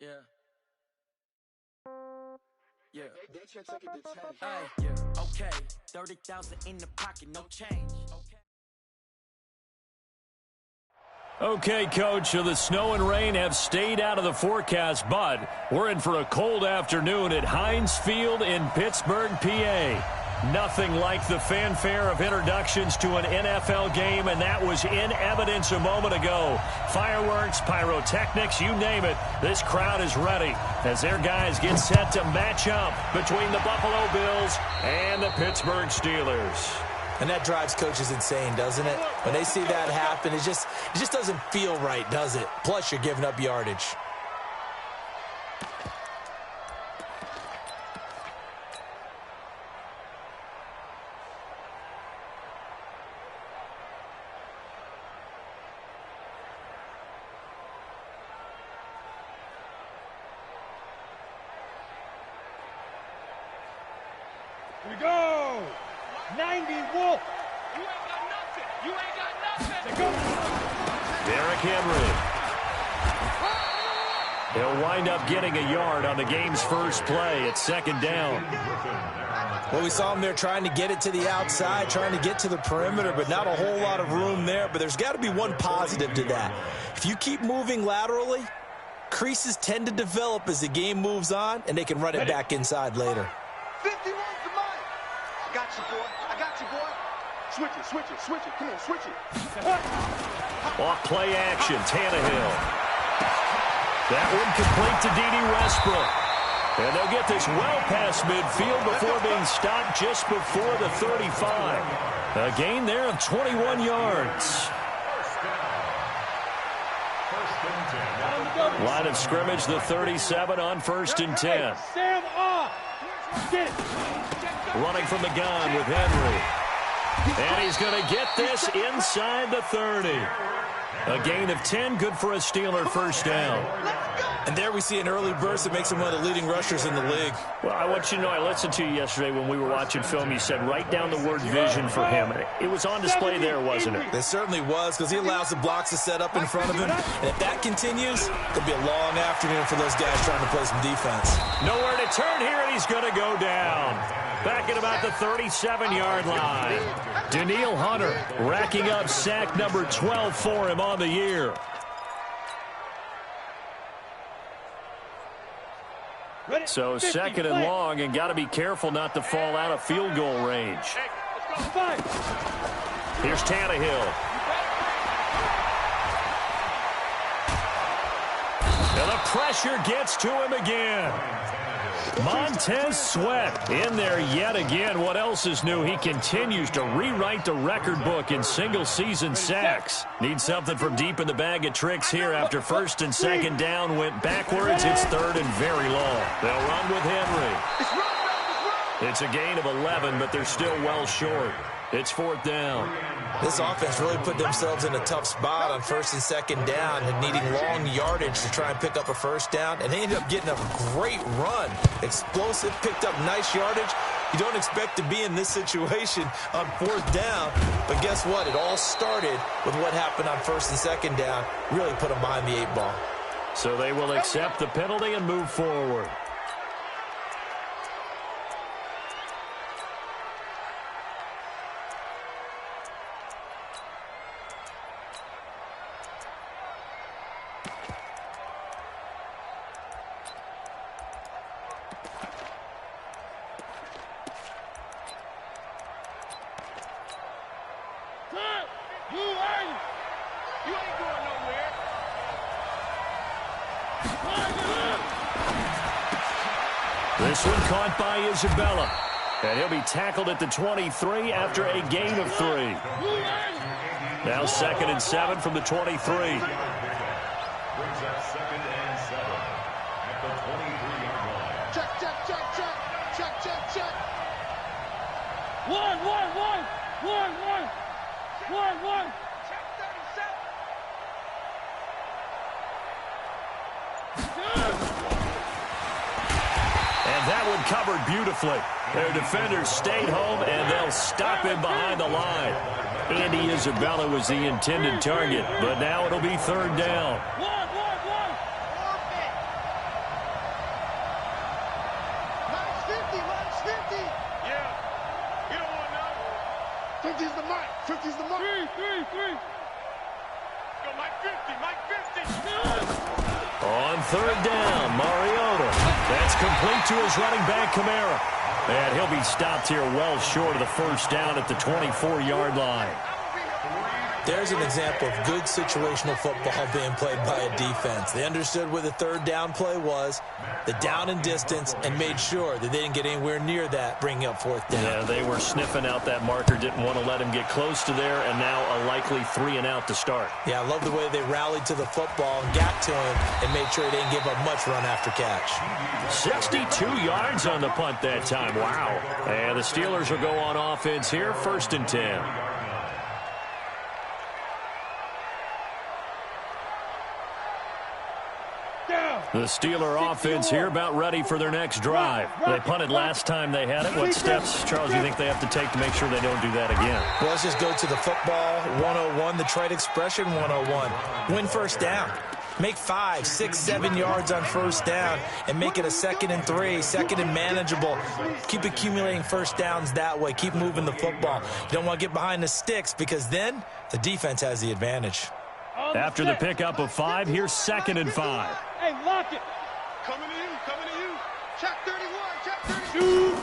Yeah. Yeah. Hey, yeah. Okay. 30,000 in the pocket, no change. Okay, Coach, so the snow and rain have stayed out of the forecast, but we're in for a cold afternoon at Heinz Field in Pittsburgh, PA. Nothing like the fanfare of introductions to an NFL game, and that was in evidence a moment ago. Fireworks, pyrotechnics, you name it, this crowd is ready as their guys get set to match up between the Buffalo Bills and the Pittsburgh Steelers. And that drives coaches insane, doesn't it? When they see that happen, it just doesn't feel right, does it? Plus, you're giving up yardage. Here we go! 90 Wolf! You ain't got nothing! You ain't got nothing! Derrick Henry. He'll wind up getting a yard on the game's first play at second down. Well, we saw him there trying to get it to the outside, trying to get to the perimeter, but not a whole lot of room there. But there's got to be one positive to that. If you keep moving laterally, creases tend to develop as the game moves on, and they can run it back inside later. 51's the mine! I got you, boy. I got you, boy. Switch it, switch it, switch it. Come on, switch it. Off play action, Tannehill. That one complete to D.D. Westbrook. And they'll get this well past midfield before being stopped just before the 35. A gain there of 21 yards. Line of scrimmage, the 37 on 1st and 10. Sam off! Get it! Running from the gun with Henry. And he's going to get this inside the 30. A gain of 10, good for a Steeler first down. And there we see an early burst that makes him one of the leading rushers in the league. Well, I want you to know, I listened to you yesterday when we were watching film. You said write down the word vision for him. It was on display there, wasn't it? It certainly was, because he allows the blocks to set up in front of him. And if that continues, it'll be a long afternoon for those guys trying to play some defense. Nowhere to turn here, and he's going to go down. Back at about the 37-yard line. Danielle Hunter racking up sack number 12 for him on the year. So second and long, and got to be careful not to fall out of field goal range. Here's Tannehill. And the pressure gets to him again. Montez Sweat in there yet again. What else is new? He continues to rewrite the record book in single-season sacks. Needs something from deep in the bag of tricks here after 1st and 2nd down went backwards. It's 3rd and very long. They'll run with Henry. It's a gain of 11, but they're still well short. It's 4th down. This offense really put themselves in a tough spot on 1st and 2nd down and needing long yardage to try and pick up a first down. And they ended up getting a great run. Explosive, picked up nice yardage. You don't expect to be in this situation on 4th down. But guess what? It all started with what happened on 1st and 2nd down. Really put them behind the 8 ball. So they will accept the penalty and move forward. You ain't going nowhere. This one caught by Isabella. And he'll be tackled at the 23 after a gain of 3. Now 2nd and 7 from the 23. Brings up 2nd and 7 at the 23-yard line. Check, check, check, check. Check, check, check. One. Check 37. And that one covered beautifully. Their defenders stayed home, and they'll stop him behind the line. Andy Isabella was the intended target, but now it'll be 3rd down. 50's the mic. 50's the mic. Three. Go, Mike 50, Mike 50. On third down, Mariota. That's complete to his running back, Kamara. And he'll be stopped here well short of the first down at the 24-yard line. There's an example of good situational football being played by a defense. They understood where the third down play was, the down and distance, and made sure that they didn't get anywhere near that, bringing up fourth down. Yeah, they were sniffing out that marker, didn't want to let him get close to there, and now a likely 3 and out to start. Yeah, I love the way they rallied to the football and got to him and made sure he didn't give up much run after catch. 62 yards on the punt that time. Wow. And the Steelers will go on offense here, 1st and 10. The Steeler offense here about ready for their next drive. They punted last time they had it. What steps, Charles, do you think they have to take to make sure they don't do that again? Well, let's just go to the football 101, the trite expression 101. Win first down. Make 5, 6, 7 yards on first down and make it a 2nd and 3, 2nd and manageable. Keep accumulating first downs that way. Keep moving the football. You don't want to get behind the sticks because then the defense has the advantage. After the pickup of 5, here's 2nd and 5. Hey, lock it. Coming to you, coming to you. Check 31, check 32.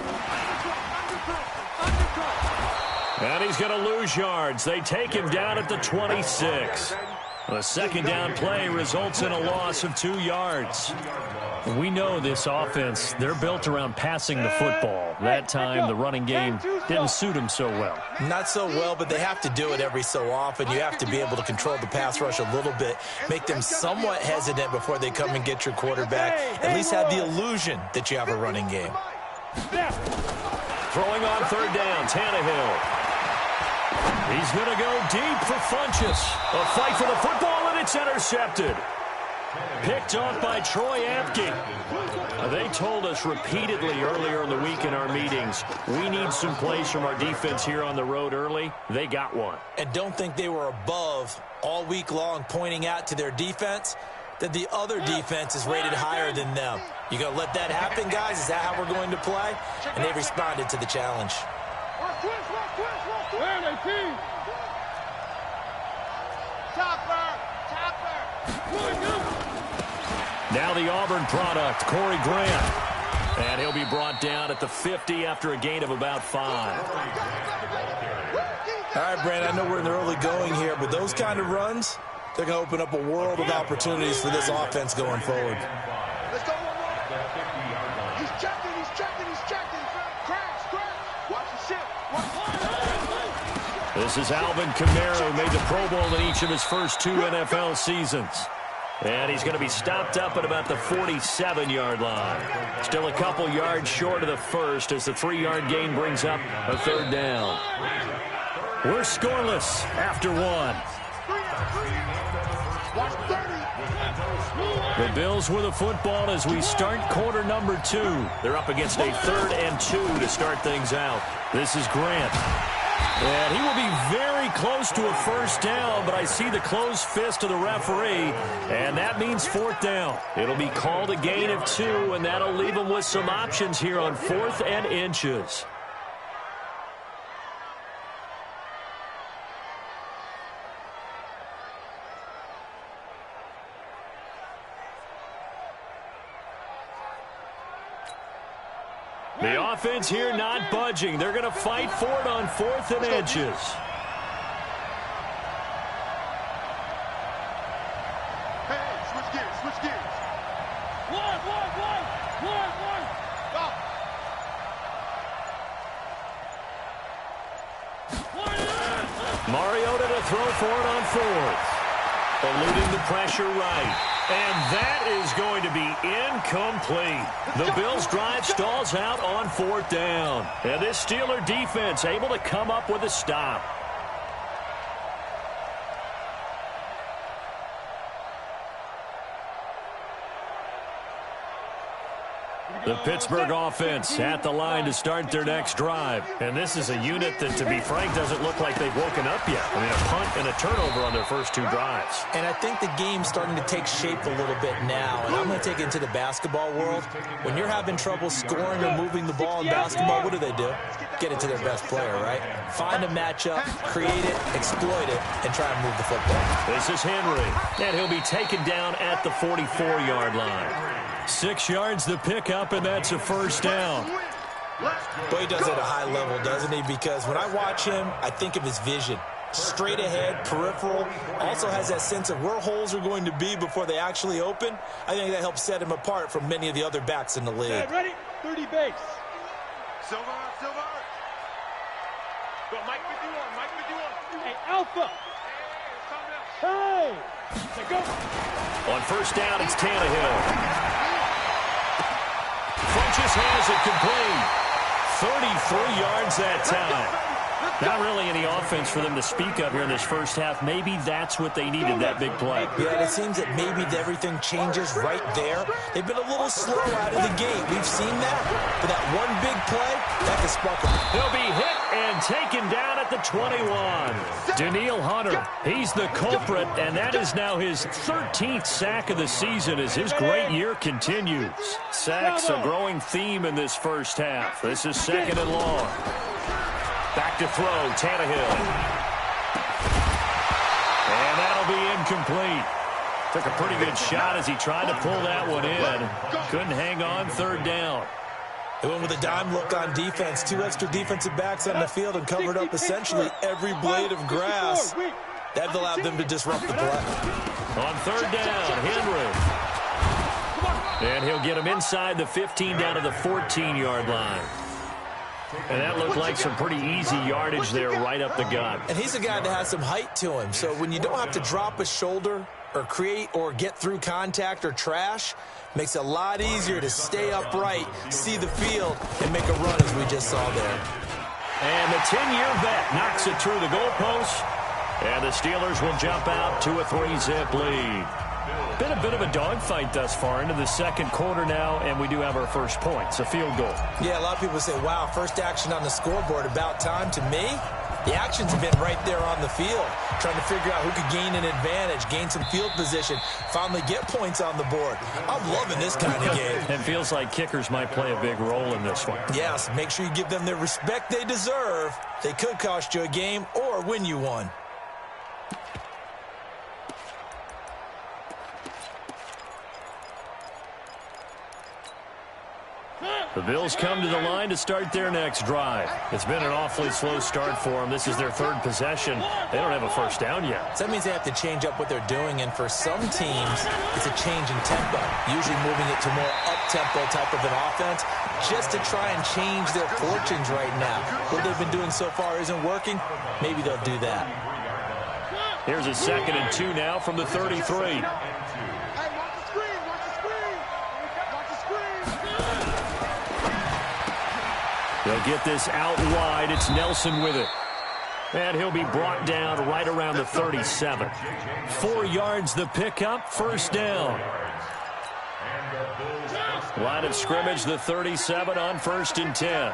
Undercut. And he's going to lose yards. They take him down at the 26. The 2nd down play results in a loss of 2 yards. We know this offense, they're built around passing the football. That time, the running game didn't suit them so well. Not so well, but they have to do it every so often. You have to be able to control the pass rush a little bit, make them somewhat hesitant before they come and get your quarterback. At least have the illusion that you have a running game. Throwing on 3rd down, Tannehill. He's going to go deep for Funchess. A fight for the football, and it's intercepted. Picked off by Troy Apke. They told us repeatedly earlier in the week in our meetings, we need some plays from our defense here on the road early. They got one. And don't think they were above all week long pointing out to their defense that the other defense is rated higher than them. You going to let that happen, guys? Is that how we're going to play? And they responded to the challenge. Where are they, team? Chopper. Now the Auburn product, Corey Grant. And he'll be brought down at the 50 after a gain of about 5. All right, Brandon, I know we're in the early going here, but those kind of runs, they're going to open up a world of opportunities for this offense going forward. Let's go one more. He's checking. Crash. Watch the ship. This is Alvin Kamara, who made the Pro Bowl in each of his first 2 NFL seasons. And he's going to be stopped up at about the 47-yard line. Still a couple yards short of the first as the 3-yard gain brings up a 3rd down. We're scoreless after 1. The Bills with a football as we start quarter number 2. They're up against a 3rd and 2 to start things out. This is Grant. And he will be very close to a first down, but I see the closed fist of the referee, and that means 4th down. It'll be called a gain of 2, and that'll leave them with some options here on 4th and inches. The offense here not budging. They're going to fight for it on 4th and inches. Hey, switch gears. One. Stop. Mariota to throw for it on 4th. Eluding the pressure right. And that is going to be incomplete. The Bills' drive stalls out on 4th down. And this Steeler defense able to come up with a stop. The Pittsburgh offense at the line to start their next drive. And this is a unit that, to be frank, doesn't look like they've woken up yet. I mean, a punt and a turnover on their first two drives. And I think the game's starting to take shape a little bit now. And I'm going to take it into the basketball world. When you're having trouble scoring or moving the ball in basketball, what do? Get it to their best player, right? Find a matchup, create it, exploit it, and try and move the football. This is Henry, and he'll be taken down at the 44-yard line. 6 yards the pickup, and that's a first down. But he does it at a high level, doesn't he? Because when I watch him, I think of his vision. Straight ahead, peripheral, also has that sense of where holes are going to be before they actually open. I think that helps set him apart from many of the other backs in the league. Okay, ready? 30 base. Silver. Go, Mike 51. Hey, Alpha. Hey. Go. On first down, it's Tannehill. Funches has it complete. 33 yards that time. Not really any offense for them to speak of here in this first half. Maybe that's what they needed, that big play. Yeah, it seems that maybe everything changes right there. They've been a little slow out of the gate. We've seen that. But that one big play, that can spark them. He'll be hit and taken down at the 21. Danielle Hunter, he's the culprit, and that is now his 13th sack of the season as his great year continues. Sacks a growing theme in this first half. This is second and long. Back to throw, Tannehill. And that'll be incomplete. Took a pretty good shot as he tried to pull that one in. Couldn't hang on, third down. They went with a dime look on defense. 2 extra defensive backs on the field and covered up essentially every blade of grass. That allowed them to disrupt the play. On third down, Henry. And he'll get him inside the 15 down to the 14-yard line. And that looked like some pretty easy yardage there right up the gut. And he's a guy that has some height to him. So when you don't have to drop a shoulder or create or get through contact or trash, makes it a lot easier to stay upright, see the field, and make a run as we just saw there. And the 10-year vet knocks it through the goalpost. And the Steelers will jump out to a 3-zip lead. Been a bit of a dogfight thus far into the second quarter now, and we do have our first points, a field goal. Yeah, a lot of people say, wow, first action on the scoreboard, about time. To me, the actions have been right there on the field, trying to figure out who could gain an advantage, gain some field position, finally get points on the board. I'm loving this kind of game. It feels like kickers might play a big role in this one. Yes, make sure you give them the respect they deserve. They could cost you a game or win you one. The Bills come to the line to start their next drive. It's been an awfully slow start for them. This is their third possession. They don't have a first down yet. So that means they have to change up what they're doing, and for some teams, it's a change in tempo, usually moving it to more up-tempo type of an offense, just to try and change their fortunes right now. What they've been doing so far isn't working. Maybe they'll do that. Here's a 2nd and 2 now from the 33. They'll get this out wide. It's Nelson with it. And he'll be brought down right around the 37. 4 yards the pickup, first down. Line of scrimmage, the 37 on 1st and 10.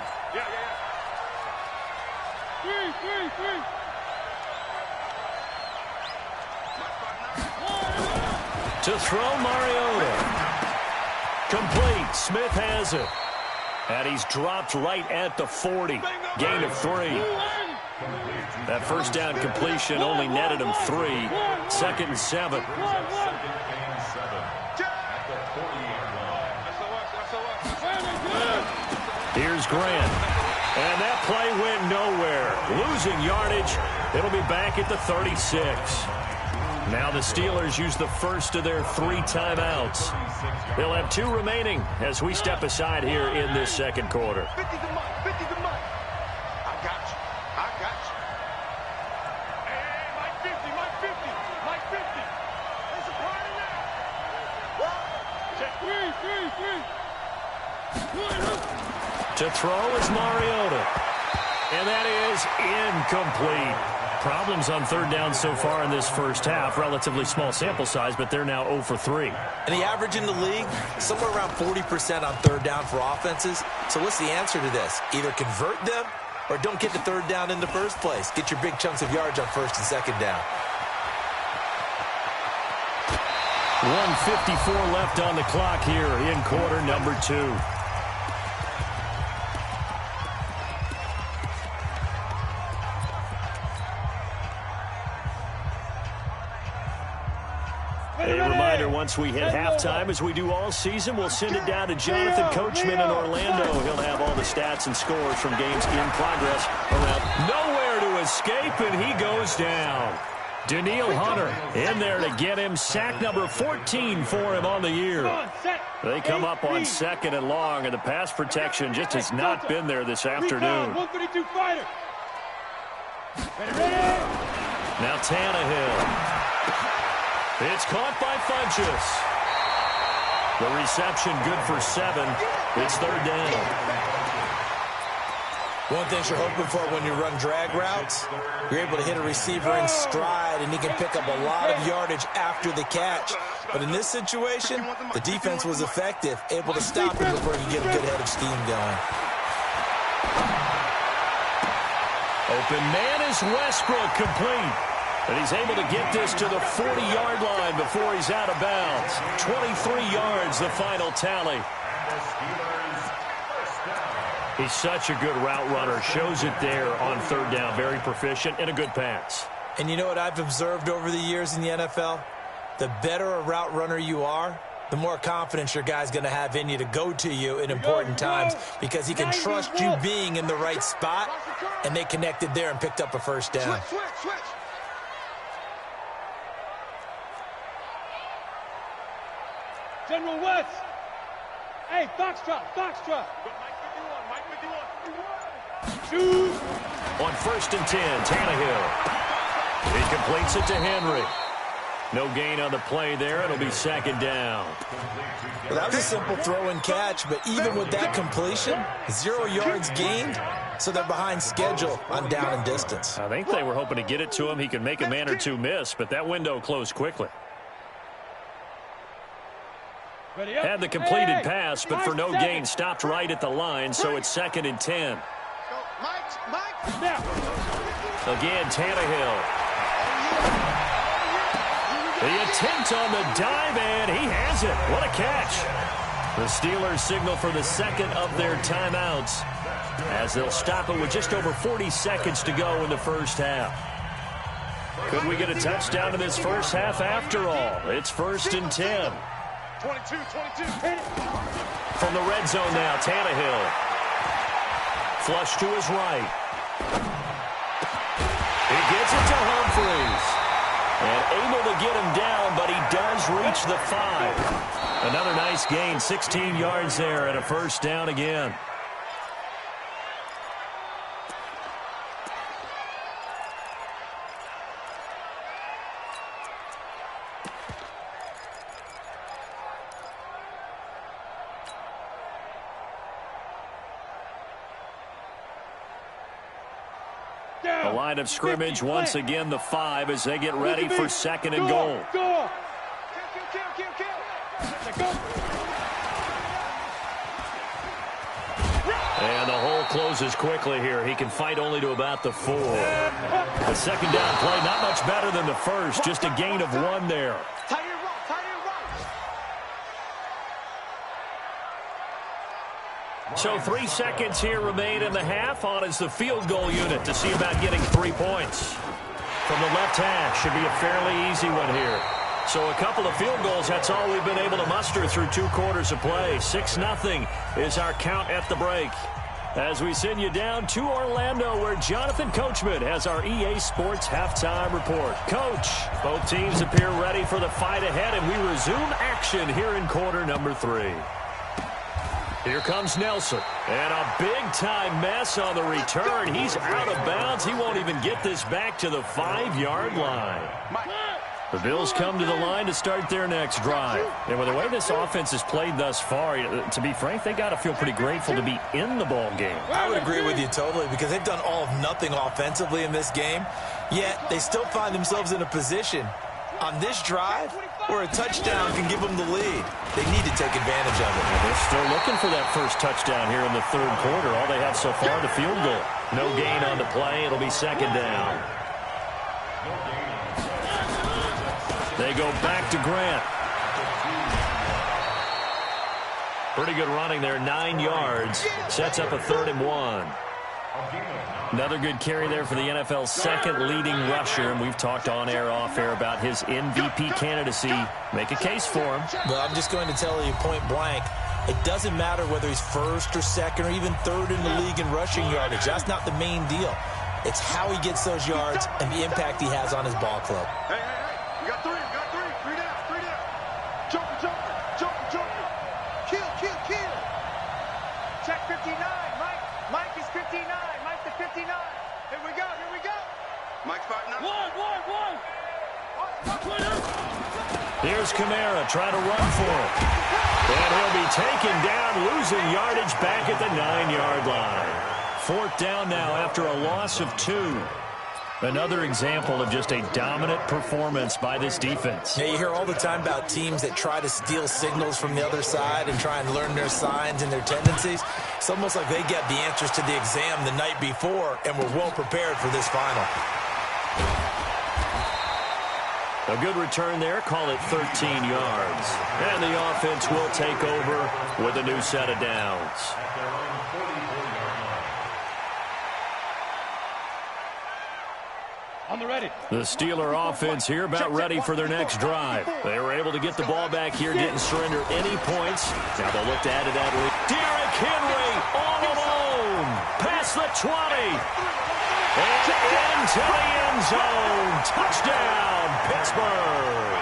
To throw, Mariota. Complete. Smith has it. And he's dropped right at the 40. Gain of 3. That first down completion only netted him 3. 2nd and 7. Here's Grant. And that play went nowhere. Losing yardage. It'll be back at the 36. Now the Steelers use the first of their 3 timeouts. They'll have 2 remaining as we step aside here in this second quarter. 50 the month. I got you. Hey, Mike 50. Mike 50. There's a party now. To throw is Mariota. And that is incomplete. problems on third down so far in this first half. Relatively small sample size, but they're now 0 for 3. And the average in the league, somewhere around 40% on third down for offenses. So what's the answer to this? Either convert them or don't get to third down in the first place. Get your big chunks of yards on first and second down. 1:54 left on the clock here in quarter number 2. A reminder, once we hit halftime, as we do all season, we'll send it down to Jonathan Coachman in Orlando. He'll have all the stats and scores from games in progress around. Nowhere to escape, and he goes down. Danielle Hunter in there to get him. Sack number 14 for him on the year. They come up on 2nd and long, and the pass protection just has not been there this afternoon. Now Tannehill. It's caught by Funchess. The reception good for 7. It's third down. One thing you're hoping for when you run drag routes, you're able to hit a receiver in stride, and he can pick up a lot of yardage after the catch. But in this situation, the defense was effective, able to stop him before he could get a good head of steam going. Open man is Westbrook, complete. And he's able to get this to the 40-yard line before he's out of bounds. 23 yards, the final tally. He's such a good route runner. Shows it there on third down. Very proficient and a good pass. And you know what I've observed over the years in the NFL? The better a route runner you are, the more confidence your guy's going to have in you to go to you in important times, because he can trust you being in the right spot, and they connected there and picked up a first down. Switch. General West. Hey, Foxtrot. Shoot. On 1st and 10, Tannehill. He completes it to Henry. No gain on the play there. It'll be 2nd down. Well, that was a simple throw and catch, but even with that completion, 0 yards gained, so they're behind schedule on down and distance. I think they were hoping to get it to him. He could make a man or two miss, but that window closed quickly. Had the completed pass, but for no gain, stopped right at the line, so it's 2nd and 10. Again, Tannehill. The attempt on the dive, and he has it. What a catch. The Steelers signal for the 2nd of their timeouts, as they'll stop it with just over 40 seconds to go in the first half. Could we get a touchdown in this first half after all? It's 1st and 10. 22. From the red zone now, Tannehill. Flush to his right. He gets it to Humphries. And able to get him down, but he does reach the 5. Another nice gain, 16 yards there, and a first down again. The line of scrimmage, once again, the 5 as they get ready for 2nd and goal. And the hole closes quickly here. He can fight only to about the 4. The 2nd down play, not much better than the first. Just a gain of 1 there. So 3 seconds here remain in the half. On is the field goal unit to see about getting 3 points. From the left hash, should be a fairly easy one here. So a couple of field goals, that's all we've been able to muster through 2 quarters of play. 6-0 is our count at the break. As we send you down to Orlando, where Jonathan Coachman has our EA Sports halftime report. Coach, both teams appear ready for the fight ahead, and we resume action here in quarter number 3. Here comes Nelson, and a big-time mess on the return. He's out of bounds. He won't even get this back to the 5-yard line. The Bills come to the line to start their next drive. And with the way this offense has played thus far, to be frank, they got to feel pretty grateful to be in the ball game. I would agree with you totally because they've done all of nothing offensively in this game, yet they still find themselves in a position on this drive where a touchdown can give them the lead. They need to take advantage of it. They're still looking for that first touchdown here in the third quarter. All they have so far, the field goal. No gain on the play. It'll be second down. They go back to Grant. Pretty good running there, 9 yards. Sets up a 3rd and 1. Another good carry there for the NFL's second leading rusher, and we've talked on air, off air about his MVP candidacy. Make a case for him. Well, I'm just going to tell you point blank, it doesn't matter whether he's first or second or even third in the league in rushing yardage. That's not the main deal. It's how he gets those yards and the impact he has on his ball club. Hey, you got three. Three down. Joker. Kill. Check 59, Mike is 59. Mike's the 59. Here we go. Mike's 5'9". One. Here's Kamara trying to run for it. And he'll be taken down, losing yardage back at the 9-yard line. 4th down now after a loss of 2. Another example of just a dominant performance by this defense. Yeah, you hear all the time about teams that try to steal signals from the other side and try and learn their signs and their tendencies. It's almost like they get the answers to the exam the night before and were well prepared for this final. A good return there, call it 13 yards. And the offense will take over with a new set of downs. On the ready. The Steeler offense here about ready for their next drive. They were able to get the ball back here, didn't surrender any points. Now they'll look to add it at least. Derrick Henry all alone. Past the 20. And into the end zone. Touchdown, Pittsburgh.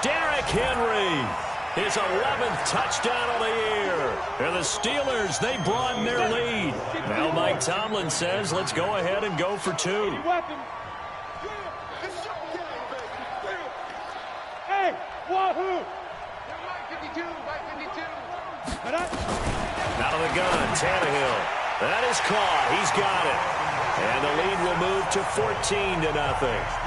Derrick Henry. His 11th touchdown of the year. And the Steelers, they broaden their lead. Now Mike Tomlin says, let's go ahead and go for 2. Hey, wahoo! Mike 52. Out of the gun, Tannehill. That is caught. He's got it. And the lead will move to 14-0.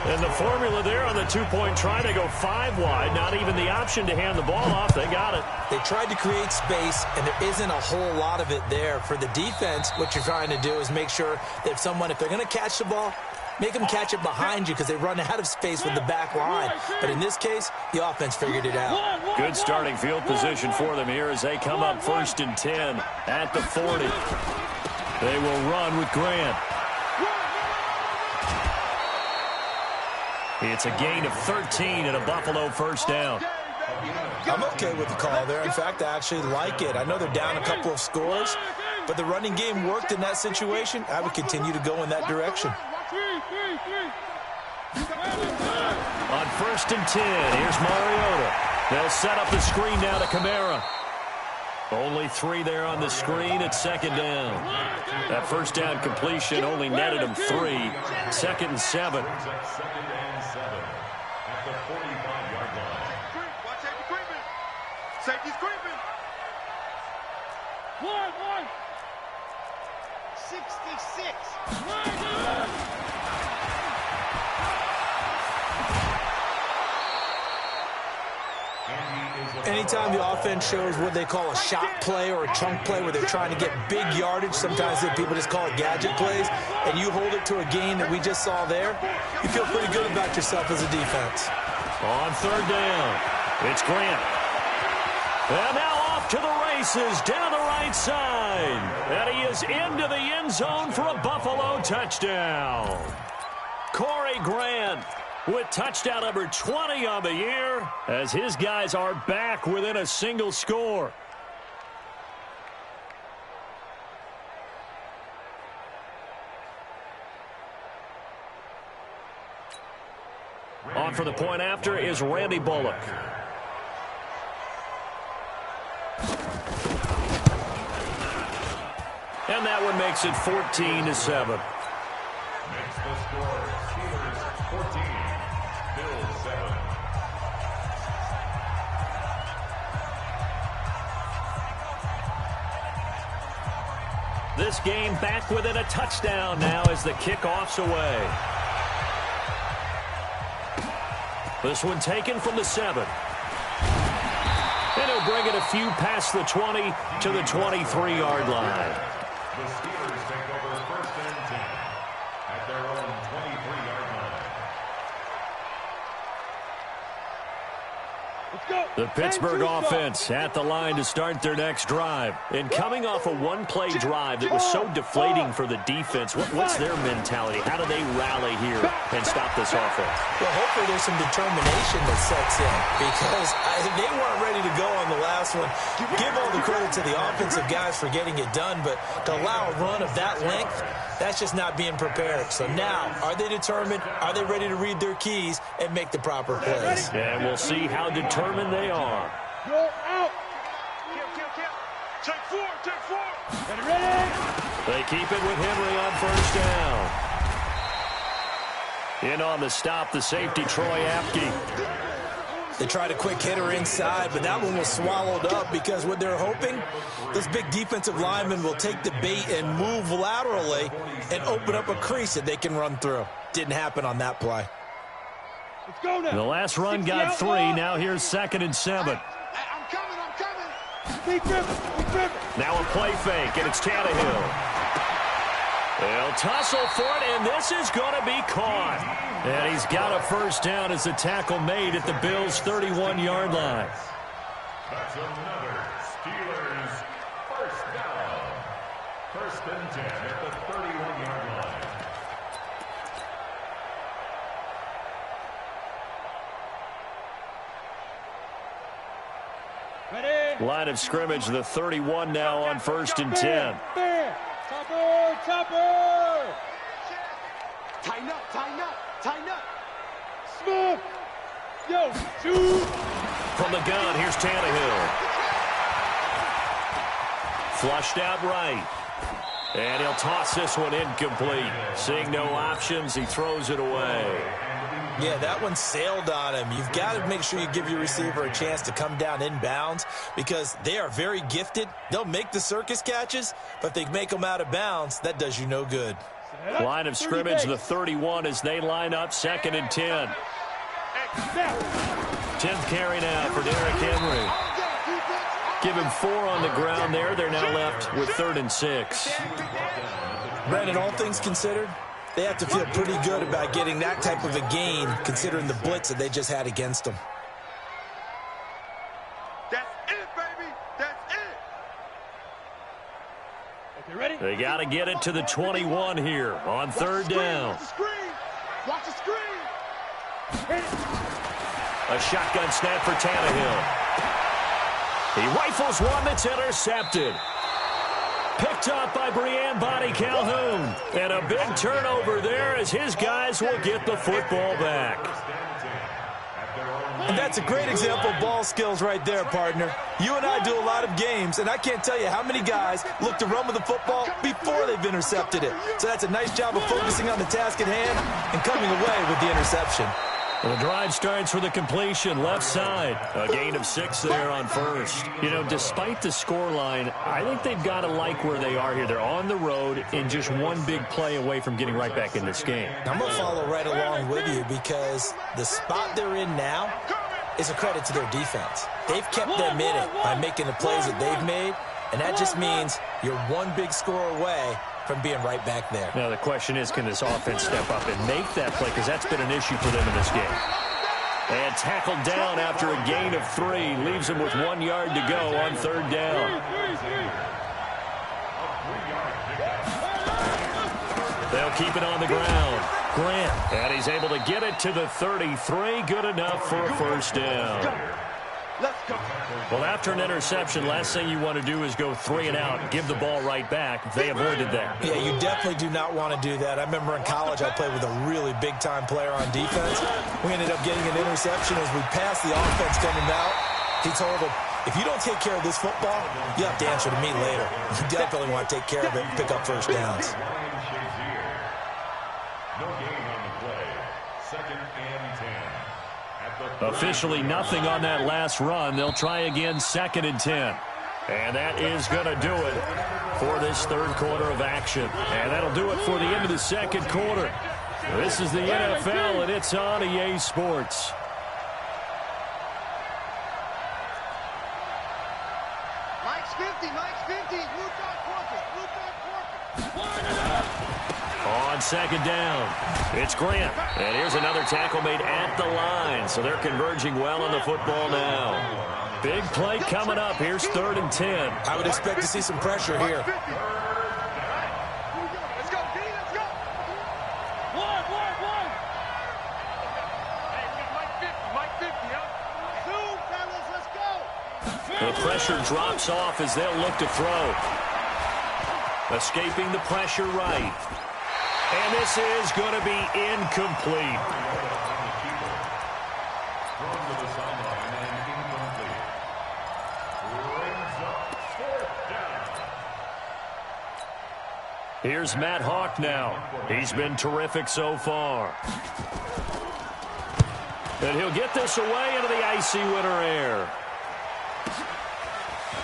And the formula there on the 2-point try to go 5 wide. Not even the option to hand the ball off. They got it. They tried to create space, and there isn't a whole lot of it there. For the defense, what you're trying to do is make sure that if they're going to catch the ball, make them catch it behind you because they run out of space with the back line. But in this case, the offense figured it out. Good starting field position for them here as they come up 1st and 10 at the 40. They will run with Grant. It's a gain of 13 and a Buffalo first down. I'm okay with the call there. In fact, I actually like it. I know they're down a couple of scores, but the running game worked in that situation. I would continue to go in that direction. On 1st and 10, here's Mariota. They'll set up the screen now to Kamara. Only 3 there on the screen at 2nd down. That first down completion only netted him 3. 2nd and 7. Safety's creeping. 66. Anytime the offense shows what they call a shot play or a chunk play where they're trying to get big yardage, sometimes people just call it gadget plays, and you hold it to a gain that we just saw there, you feel pretty good about yourself as a defense. On 3rd down, it's Grant. And now off to the races down the right side. And he is into the end zone for a Buffalo touchdown. Corey Grant with touchdown number 20 on the year as his guys are back within a single score. On for the point after is Randy Bullock. And that one makes it 14-7. Makes the score Steelers 14, Bills 7. This game back within a touchdown now as the kickoff's away. This one taken from the 7. And he'll bring it a few past the 20 to the 23-yard line. The Steelers take over 1st and 10 at their own 23-yard line. Let's go. The Pittsburgh offense at the line to start their next drive. And coming off a one-play drive that was so deflating for the defense, what's their mentality? How do they rally here and stop this offense? Well, hopefully there's some determination that sets in because they weren't ready to go on the last one. Give all the credit to the offensive guys for getting it done, but to allow a run of that length, that's just not being prepared. So now, are they determined? Are they ready to read their keys and make the proper plays? And we'll see how determined they are. Go out. Take 4, take 4. Ready. They keep it with Henry on 1st down. In on the stop, the safety, Troy Apke. They tried a quick hitter inside, but that one was swallowed up because what they're hoping, those big defensive linemen will take the bait and move laterally and open up a crease that they can run through. Didn't happen on that play. Let's go now. The last run got 3. Now here's 2nd and 7. I'm coming. Big Griffin. Now a play fake, and it's Tannehill. They'll tussle for it, and this is going to be caught. And he's got a 1st down as the tackle made at the Bills' 31-yard line. That's another Steelers 1st down. 1st and 10 at the 31-yard line. Ready. Line of scrimmage, the 31 now on 1st and 10. Topper. Tighten up. Smooth. Yo, shoot. From the gun, here's Tannehill. Flushed out right. And he'll toss this one incomplete. Seeing no options, he throws it away. Yeah, that one sailed on him. You've got to make sure you give your receiver a chance to come down inbounds because they are very gifted. They'll make the circus catches, but if they make them out of bounds, that does you no good. Line of scrimmage, the 31 as they line up 2nd and 10. 10th carry now for Derrick Henry. Give him 4 on the ground there. They're now left with 3rd and 6. Brandon, all things considered, they have to feel pretty good about getting that type of a gain considering the blitz that they just had against them. That's it, baby. That's it. Okay, ready? They got to get it to the 21 here on 3rd down. Watch the screen. A shotgun snap for Tannehill. He rifles one that's intercepted. Picked up by Brian Body Calhoun. And a big turnover there as his guys will get the football back. And that's a great example of ball skills right there, partner. You and I do a lot of games, and I can't tell you how many guys look to run with the football before they've intercepted it. So that's a nice job of focusing on the task at hand and coming away with the interception. The drive starts for the completion, left side. A gain of 6 there on 1st. You know, despite the scoreline, I think they've got to like where they are here. They're on the road and just one big play away from getting right back in this game. I'm going to follow right along with you because the spot they're in now is a credit to their defense. They've kept them in it by making the plays that they've made, and that just means you're one big score away from being right back there. Now the question is, can this offense step up and make that play? Because that's been an issue for them in this game. And tackled down after a gain of 3. Leaves him with 1 yard to go on 3rd down. They'll keep it on the ground. Grant. And he's able to get it to the 33. Good enough for a 1st down. Let's go. Well, after an interception, last thing you want to do is go 3 and out, give the ball right back. They avoided that. Yeah, you definitely do not want to do that. I remember in college I played with a really big-time player on defense. We ended up getting an interception as we passed the offense coming out. He told him, if you don't take care of this football, you have to answer to me later. You definitely want to take care of it and pick up 1st downs. No gain on the play. 2nd and 10. Officially nothing on that last run. They'll try again 2nd and 10. And that is going to do it for this third quarter of action. And that'll do it for the end of the second quarter. This is the NFL, and it's on EA Sports. Mike's 50, Mike's 50. Root dog corker, root dog corker. On second down, it's Grant. And here's another tackle made at the line. So they're converging well on the football now. Big play coming up. Here's 3rd and 10. I would expect to see some pressure here. Let's go, D, let's go. One. Hey, we got Mike 50, huh? Zoom, fellas, let's go. The pressure drops off as they'll look to throw. Escaping the pressure right. And this is going to be incomplete. Here's Matt Hawk now. He's been terrific so far. And he'll get this away into the icy winter air.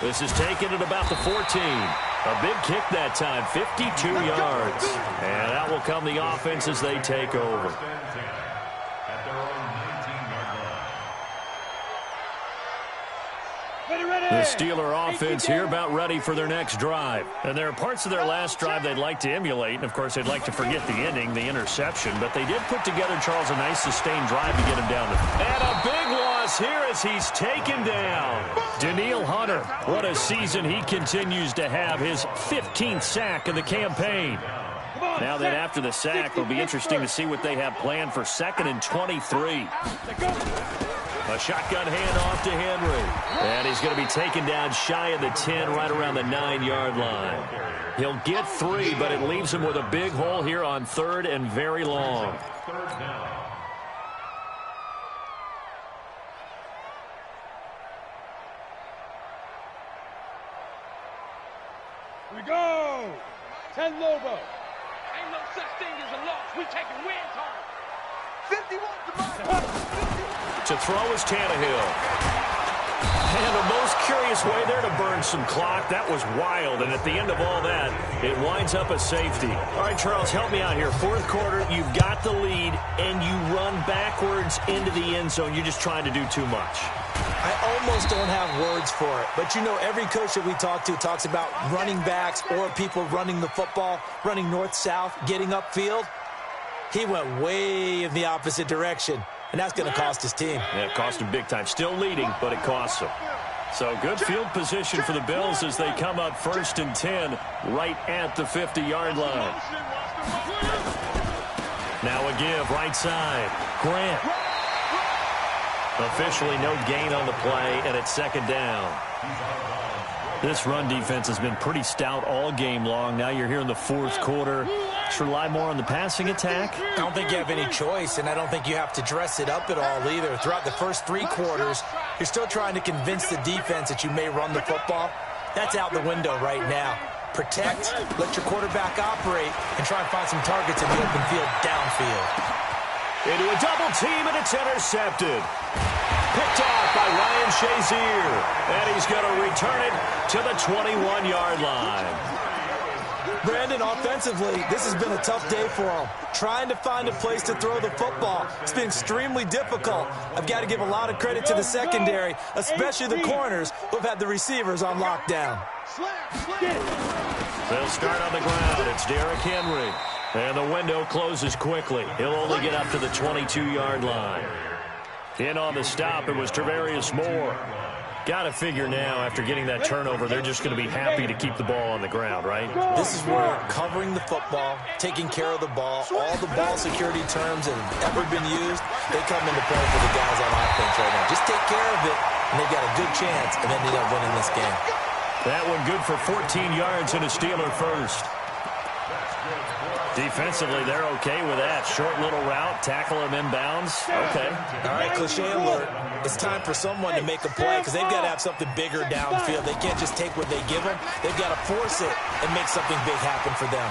This is taken at about the 14. A big kick that time, 52 yards. And out will come the offense as they take over. The Steeler offense here about ready for their next drive. And there are parts of their last drive they'd like to emulate. And, of course, they'd like to forget the ending, the interception. But they did put together, Charles, a nice sustained drive to get him down. And a big loss here as he's taken down. Danielle Hunter, what a season he continues to have. His 15th sack of the campaign. Now that after the sack, it'll be interesting to see what they have planned for 2nd and 23. A shotgun handoff to Henry. And he's going to be taken down shy of the 10, right around the 9-yard line. He'll get 3, but it leaves him with a big hole here on 3rd and very long. Here we go. 10 Lobo. Ain't no such thing as a loss. We taking wins home. 51 to mine. To throw is Tannehill. And the most curious way there to burn some clock. That was wild. And at the end of all that, it winds up a safety. All right, Charles, help me out here. 4th quarter, you've got the lead, and you run backwards into the end zone. You're just trying to do too much. I almost don't have words for it. But, you know, every coach that we talk to talks about running backs or people running the football, running north-south, getting upfield. He went way in the opposite direction, and that's going to cost his team. Yeah, it cost him big time. Still leading, but it costs him. So good field position for the Bills as they come up 1st and 10 right at the 50-yard line. Now a give right side. Grant. Officially no gain on the play, and it's 2nd down. This run defense has been pretty stout all game long. Now you're here in the 4th quarter. Should rely more on the passing attack? I don't think you have any choice, and I don't think you have to dress it up at all either. Throughout the first 3 quarters, you're still trying to convince the defense that you may run the football. That's out the window right now. Protect, let your quarterback operate, and try and find some targets in the open field downfield. Into a double team, and it's intercepted. Picked off by Ryan Shazier. And he's going to return it to the 21-yard line. Brandon, offensively, this has been a tough day for him. Trying to find a place to throw the football. It's been extremely difficult. I've got to give a lot of credit to the secondary, especially the corners who've had the receivers on lockdown. They'll start on the ground. It's Derrick Henry. And the window closes quickly. He'll only get up to the 22-yard line. In on the stop, it was Travarius Moore. Got to figure now, after getting that turnover, they're just going to be happy to keep the ball on the ground, right? This is where covering the football, taking care of the ball, all the ball security terms that have ever been used, they come into play for the guys on offense right now. Just take care of it, and they've got a good chance of ending up winning this game. That one good for 14 yards and a Steeler first. Defensively, they're okay with that. Short little route, tackle him inbounds. Okay. All right, cliche alert. It's time for someone to make a play because they've got to have something bigger downfield. They can't just take what they give them. They've got to force it and make something big happen for them.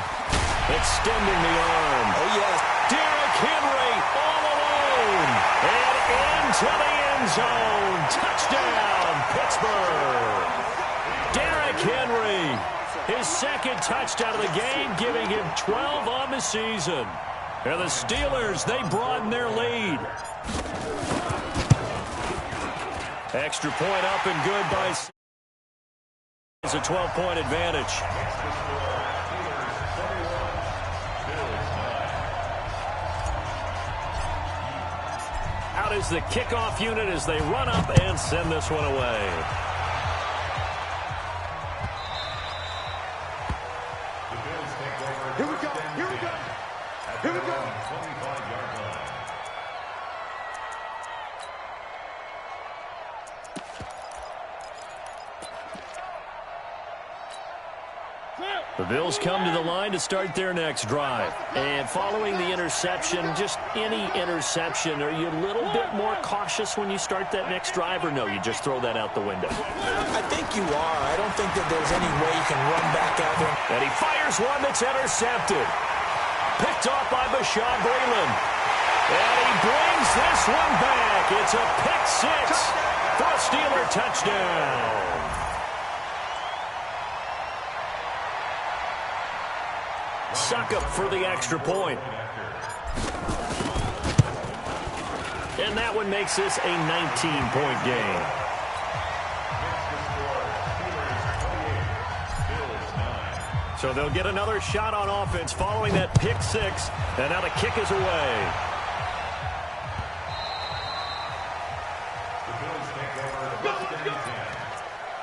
Extending the arm. Oh, yes. Derrick Henry all alone. And into the end zone. Touchdown, Pittsburgh. Henry. His second touchdown of the game, giving him 12 on the season. And the Steelers, they broaden their lead. Extra point up and good by... It's a 12-point advantage. Out is the kickoff unit as they run up and send this one away. Here we go. Here we go. Here we go. 25-yard line. The Bills come to the line to start their next drive. And following the interception, just any interception, are you a little bit more cautious when you start that next drive, or no, you just throw that out the window? I think you are. I don't think that there's any way you can run back out there. And he fires one that's intercepted. Picked off by Bashaud Breeland. And he brings this one back. It's a pick six for a Steeler touchdown. Suck up for the extra point. And that one makes this a 19-point game. So they'll get another shot on offense following that pick six. And now the kick is away. The Bills take over the first and 10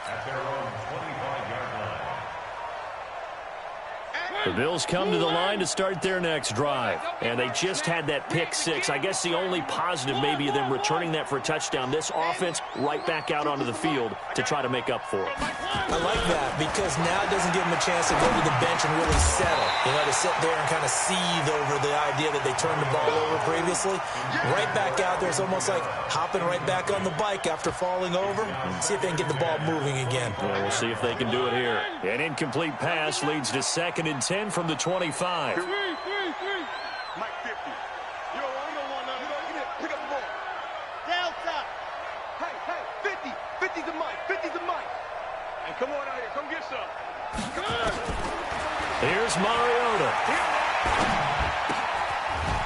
at their own 25-yard line. The Bills come to the line to start their next drive. And they just had that pick six. I guess the only positive maybe of them returning that for a touchdown. This offense right back out onto the field to try to make up for it. I like that because now it doesn't give them a chance to go to the bench and really settle. You know, to sit there and kind of seethe over the idea that they turned the ball over previously. Right back out there. It's almost like hopping right back on the bike after falling over. See if they can get the ball moving again. Well, we'll see if they can do it here. An incomplete pass leads to 2nd and 10 from the 25. Mike 50. You don't want nothing. Pick up the ball. Delta. Hey, 50. 50's a Mike. 50's a Mike. And come on out here. Come get some. Here's Mariota.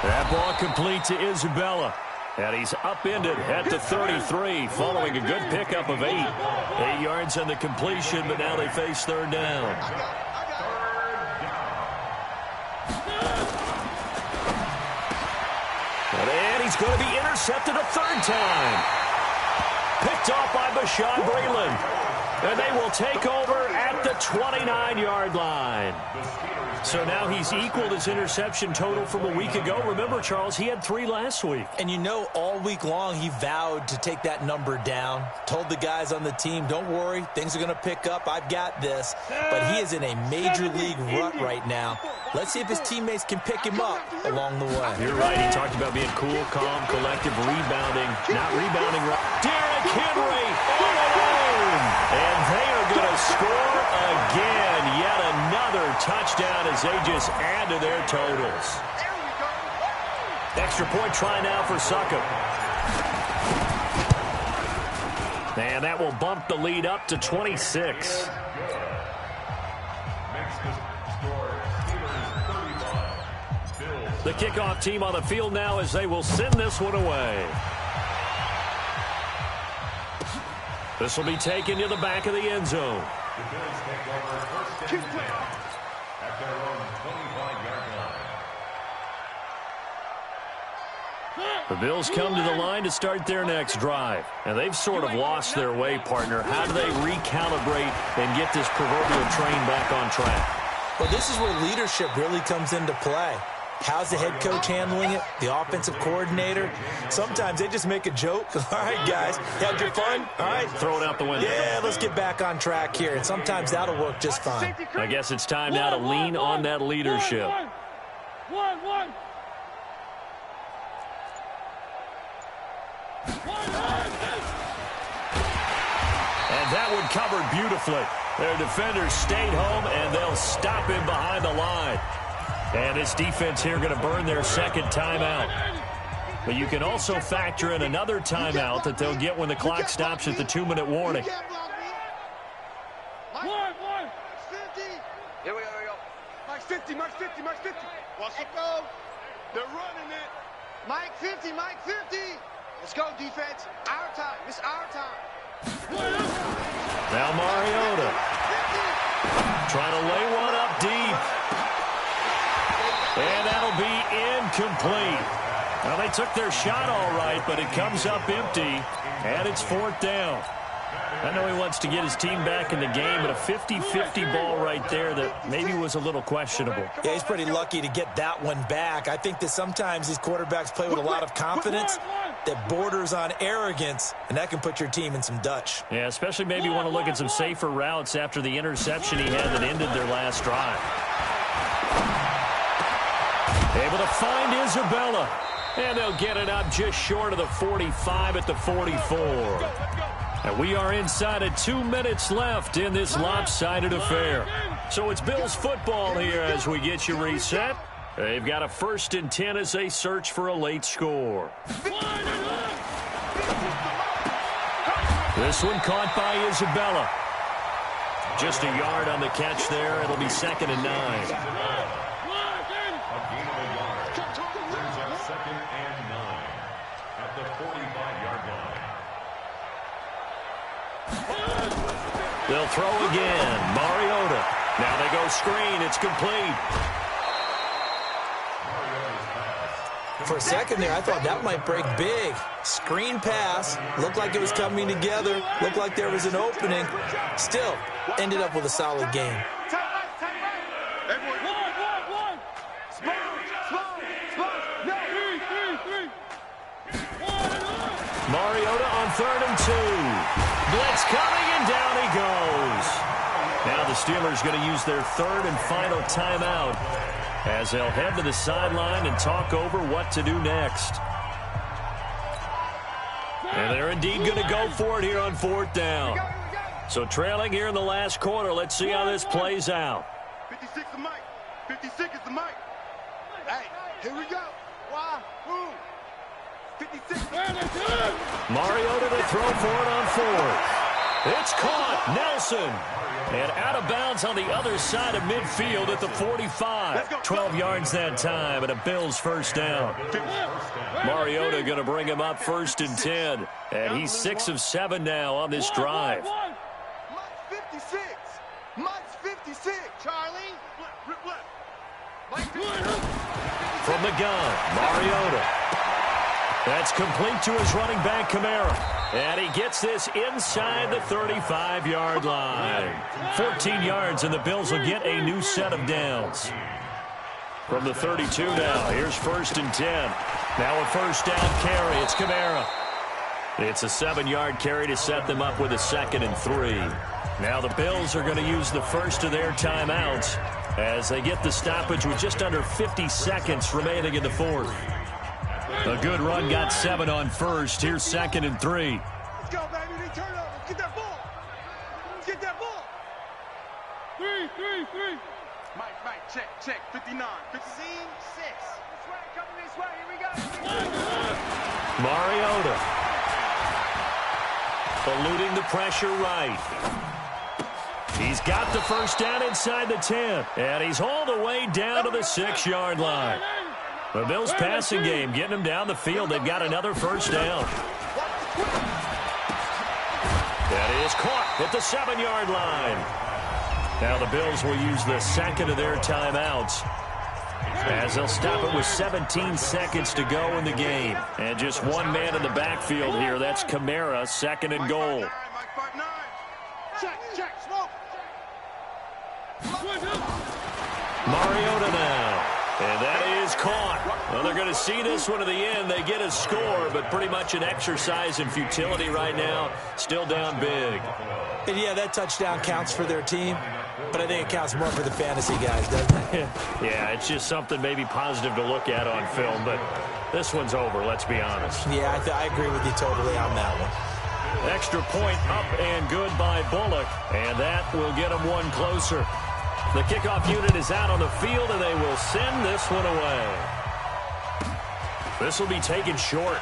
That ball complete to Isabella. And he's upended at the 33 following a good pickup of 8. 8 yards on the completion, but now they face 3rd down. And he's going to be intercepted a 3rd time. Picked off by Bashaud Breeland. And they will take over at the 29-yard line. So now he's equaled his interception total from a week ago. Remember, Charles, he had 3 last week. And you know, all week long he vowed to take that number down. Told the guys on the team, don't worry, things are going to pick up. I've got this. But he is in a major league rut right now. Let's see if his teammates can pick him up along the way. You're right. He talked about being cool, calm, collective, rebounding. Not rebounding right. Derrick Henry all alone. And they are going to score again. Yet another touchdown as they just add to their totals. Extra point try now for Succop. And that will bump the lead up to 26. The kickoff team on the field now as they will send this one away. This will be taken to the back of the end zone. The Bills take over first and 10 at their own 25-yard line. The Bills come to the line to start their next drive. And they've sort of lost their way, partner. How do they recalibrate and get this proverbial train back on track? Well, this is where leadership really comes into play. How's the head coach handling it? The offensive coordinator? Sometimes they just make a joke. All right, guys, had your fun? All right. Throw it out the window. Yeah, let's get back on track here. And sometimes that'll work just fine. I guess it's time now to lean on that leadership. One. And that one covered beautifully. Their defenders stayed home, and they'll stop him behind the line. And this defense here going to burn their 2nd timeout. But you can also factor in another timeout that they'll get when the clock stops at the 2-minute warning. Here we go. Mike 50, Mike 50, Mike 50. Watch it go. They're running it. Mike 50, Mike 50. Let's go, defense. Our time. It's our time. Now Mariota trying to lay one up deep. And that'll be incomplete. Well, they took their shot all right, but it comes up empty, and it's 4th down. I know he wants to get his team back in the game, but a 50-50 ball right there that maybe was a little questionable. Yeah, he's pretty lucky to get that one back. I think that sometimes these quarterbacks play with a lot of confidence that borders on arrogance, and that can put your team in some Dutch. Yeah, especially maybe want to look at some safer routes after the interception he had that ended their last drive. Able to find Isabella, and they'll get it up just short of the 45 at the 44. And we are inside of 2 minutes left in this lopsided affair. So it's Bills football here as we get you reset. They've got a 1st and 10 as they search for a late score. This one caught by Isabella. Just a yard on the catch there. It'll be 2nd and 9. Second and 9 at the 45-yard line. They'll throw again. Mariota. Now they go screen. It's complete. For a second there, I thought that might break big. Screen pass. Looked like it was coming together. Looked like there was an opening. Still, ended up with a solid game. Mariota on 3rd and 2. Blitz coming, and down he goes. Now the Steelers going to use their 3rd and final timeout as they'll head to the sideline and talk over what to do next. And they're indeed going to go for it here on 4th down. So trailing here in the last quarter, let's see how this plays out. 56 is the mic. 56 is the mic. Hey, here we go. Wahoo! 56. Mariota to throw for it on 4th. It's caught. Nelson. And out of bounds on the other side of midfield at the 45. 12 yards that time and a Bills 1st down. Mariota going to bring him up 1st and 10. And he's 6 of 7 now on this drive. Mike's 56. Mike's 56. Charlie. From the gun, Mariota. That's complete to his running back, Kamara. And he gets this inside the 35-yard line. 14 yards, and the Bills will get a new set of downs. From the 32 now, here's 1st and 10. Now a 1st down carry. It's Kamara. It's a 7-yard carry to set them up with a 2nd and 3. Now the Bills are going to use the first of their timeouts as they get the stoppage with just under 50 seconds remaining in the 4th. A good run, got 7 on 1st. Here's 2nd and 3. Let's go, baby. They turn over. Let's get that ball. Let's get that ball. 3. Mike, check. 59. 56. This way, coming this way. Here we go. Mariota. Eluding the pressure right. He's got the 1st down inside the 10. And he's hauled the way down to the 6-yard line. The Bills passing game getting them down the field. They've got another 1st down. That is caught at the 7-yard line. Now the Bills will use the 2nd of their timeouts as they'll stop it with 17 seconds to go in the game. And just one man in the backfield here. That's Kamara, 2nd and goal. Check, smoke. Mariota now. And that is caught. Well, they're going to see this one to the end. They get a score, but pretty much an exercise in futility right now. Still down big. And yeah, that touchdown counts for their team, but I think it counts more for the fantasy guys, doesn't it? Yeah, it's just something maybe positive to look at on film, but this one's over, let's be honest. Yeah, I agree with you totally on that one. Extra point up and good by Bullock, and that will get them one closer. The kickoff unit is out on the field, and they will send this one away. This will be taken short.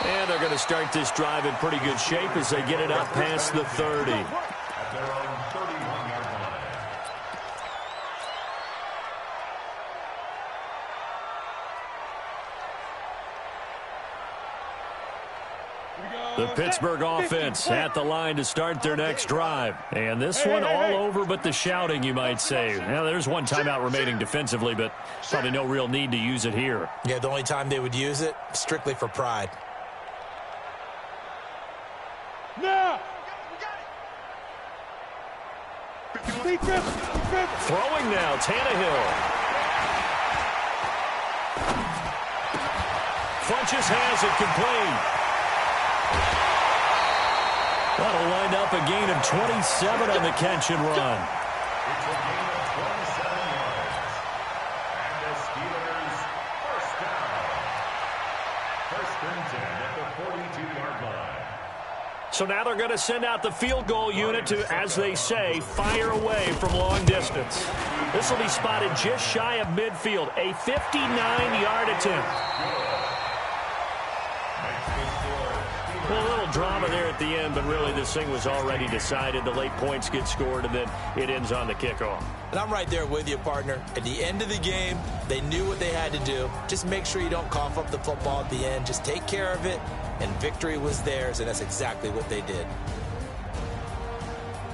And they're going to start this drive in pretty good shape as they get it up past the 30. The Pittsburgh offense at the line to start their next drive. And this one all over but the shouting, you might say. Now, there's one timeout remaining defensively, but probably no real need to use it here. Yeah, the only time they would use it, strictly for pride. Now! Throwing now, Tannehill. Funches has it complete. That'll wind up a gain of 27 on the catch and run. It's a gain of 27 yards. And the Steelers first down. First and 10 at the 42-yard line. So now they're going to send out the field goal unit to, as they say, fire away from long distance. This will be spotted just shy of midfield, a 59-yard attempt. Well, a little drama there at the end, but really this thing was already decided. The late points get scored, and then it ends on the kickoff. And I'm right there with you, partner. At the end of the game, they knew what they had to do. Just make sure you don't cough up the football at the end. Just take care of it, and victory was theirs, and that's exactly what they did.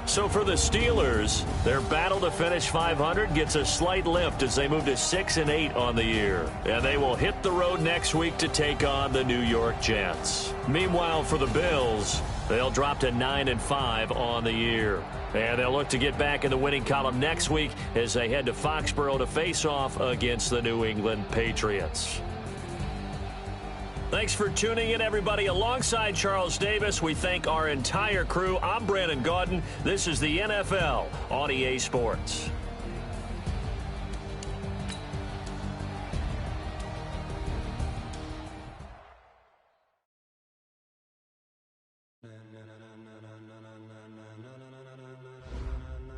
So for the Steelers, their battle to finish 500 gets a slight lift as they move to 6-8 on the year. And they will hit the road next week to take on the New York Jets. Meanwhile, for the Bills, they'll drop to 9-5 on the year. And they'll look to get back in the winning column next week as they head to Foxborough to face off against the New England Patriots. Thanks for tuning in, everybody. Alongside Charles Davis, we thank our entire crew. I'm Brandon Gaudin. This is the NFL on EA Sports.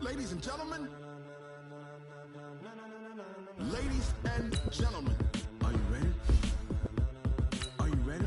Ladies and gentlemen, ladies and gentlemen, are you ready? Are you ready?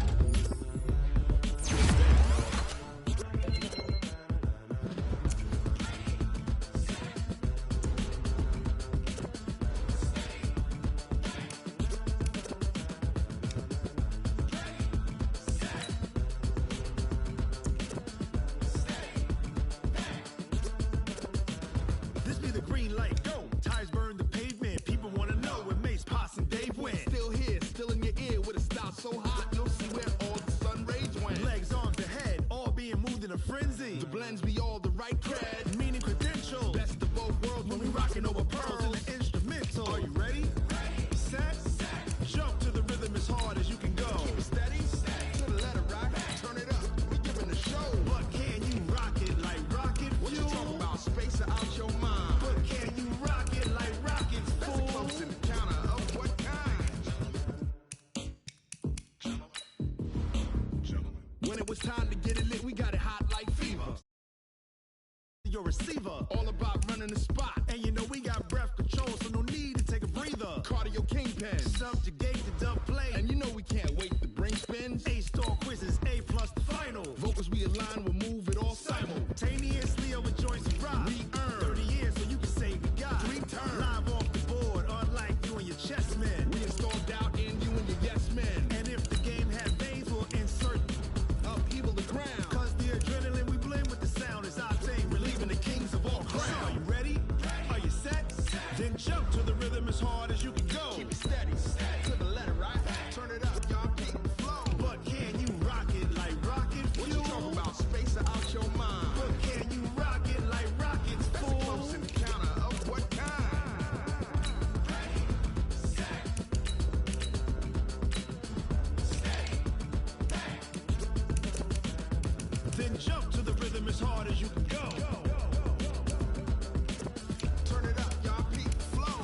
This be the green light, go. Tires burn the pavement. People want to know where Mace, Potts, and Dave went. Still here, still in your ear with a style so hot, you'll see where all the sun rays went. Legs, arms, the head, all being moved in a frenzy. The blends be all the right cred, meaning credentials. Best of both worlds when we rocking over pearls in the instrumental. Are you ready? Set, jump to the rhythm as hard as you can go. Keep it steady, to the letter rock, turn it up, we giving a show. But can you rock it like rocket fuel? What you talking about, space out your mind? But can you rock it like rockets, fool? That's a close encounter of what kind? When it was time to get it lit, we got it hot like fever. Your receiver, all about running the spot. And you know we got breath control, so no need to take a breather. Cardio kingpin, subjugate the dub play. And you know we can't wait to bring spins. A-star quizzes, A+ the final. Vocals we align, we'll move it all simultaneously over joints and rock. We earn 30 years so you can say we got 3 turns. Live off the board, unlike you and your chess men. We install doubt in you and your yes men. And if the game had veins, we'll insert upheaval the ground. Cause the adrenaline we blend with the sound is our thing, relieving the kings of all crowns. Are you ready? Are you set? Then jump to the rhythm as hard as you can go. Keep it steady, to the letter right. Turn it up, y'all beat the flow. But can you rock it like rocket fuel? What you talking about, space out your mind? But can you rock it like rockets, fool? That's a close encounter of what kind? Then jump to the rhythm as hard as you can go. Turn it up, y'all beat the flow.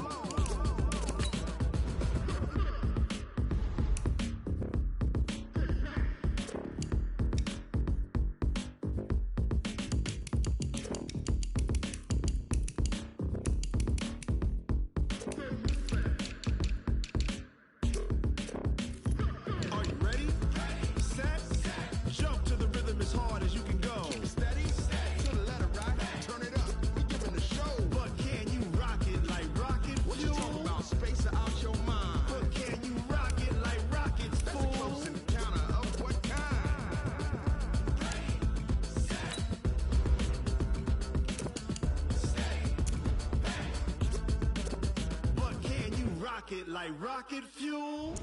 pocket like rocket fuel.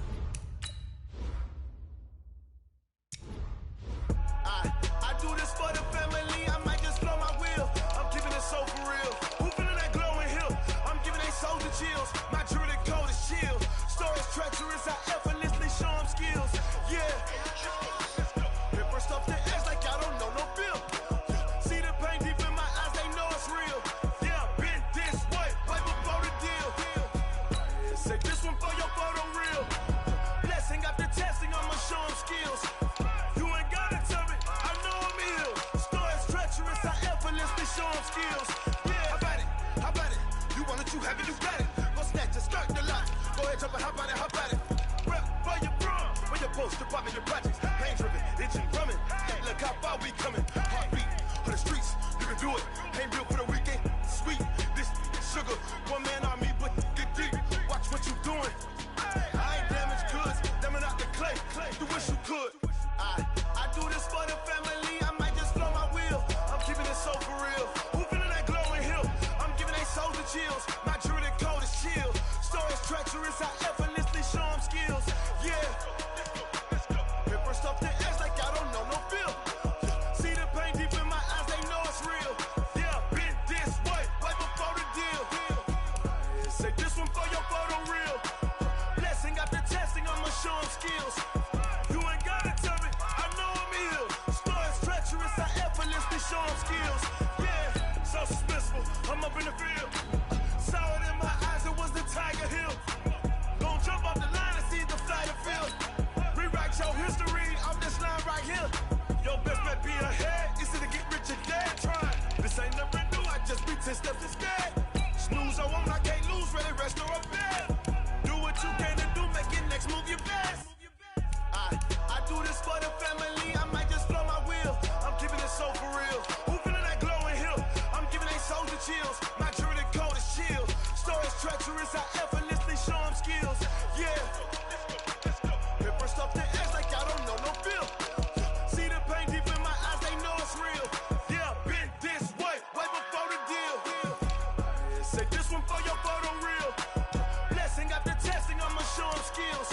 I do this for the family, I might just blow my wheel. I'm keeping it so for real. Who feeling that glowing hill? I'm giving they souls the chills. My jewelry code is chill. Stories treacherous, I effortlessly show them skills. Yeah. Paper stuff the edge like I don't know no bill. See the pain deep in my eyes, they know it's real. Yeah, been this way, way before the deal. Say this one for your photo real. Blessing after testing, I'ma show them skills. You ain't gotta tell me, I know I'm ill. Stories treacherous, I effortlessly show them skills. Yeah, how about it? How about it? You want it, you have it, you got it. Go snatch it, skirt the lot. Go ahead, jump it, how about it? How about it? Rep where you from? Where your post, department, your projects. Pain driven, itching, drumming. Hey, look how far we coming. Heartbeat on the streets, you can do it. Ain't built for the weekend. Sweet, this sugar. One man army, but get deep. Watch what you doing. I ain't damaged goods, damning out the clay. You wish you could. I do this for the family, I might just blow my wheel. I'm keeping it so for real. Who feeling that glowing hill? I'm giving they souls the chills. My jewelry code is chill. Stories treacherous, I effortlessly show them skills. Yeah. Paper stuff the edge like I don't know no feel. See the pain deep in my eyes, they know it's real. Yeah, been this way, way before the deal. Say this one for your photo real. Blessing after testing, I'ma show them skills. You ain't gotta tell me, I know I'm ill. Stories treacherous, I effortlessly show them skills. Yeah, so suspenseful, I'm up in the field. Saw it in my eyes, it was the Tiger Hill. Don't jump off the line and see the flight of field. Rewrite your history off this line right here. Your best bet be ahead, easy to get rich or dead. Try, this ain't never new, I just be 10 steps instead. Snooze, I won't, I can't lose, ready, rest or a bed. Do what you can to do, make it next move your best. I do this for the family, I might just blow my wheel. I'm keeping it so for real. Who feeling that glowing hill? I'm giving they souls the chills. My jewelry code is chill. Stories treacherous, I effortlessly show them skills. Yeah. Paper stuff the edge like I don't know no feel. See the pain deep in my eyes, they know it's real. Yeah, been this way, way before the deal. Say this one for your photo real. Blessing after testing, I'ma show them skills.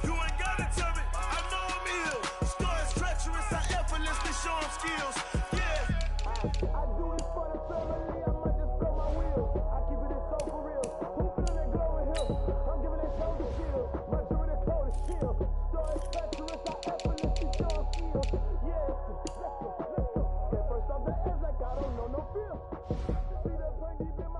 You ain't gotta tell me, I know I'm ill. Stories treacherous, I effortlessly show them skills. Yeah. I do this for the family, I might just blow my wheel. I keep it so for real. Who feeling that glowing hill? I'm giving they soul the shield. My jewelry code is chill. Stories treacherous, I effortlessly show them skills. Yeah, let's go. Get first off the edge like I don't know no feel. See that pain deep in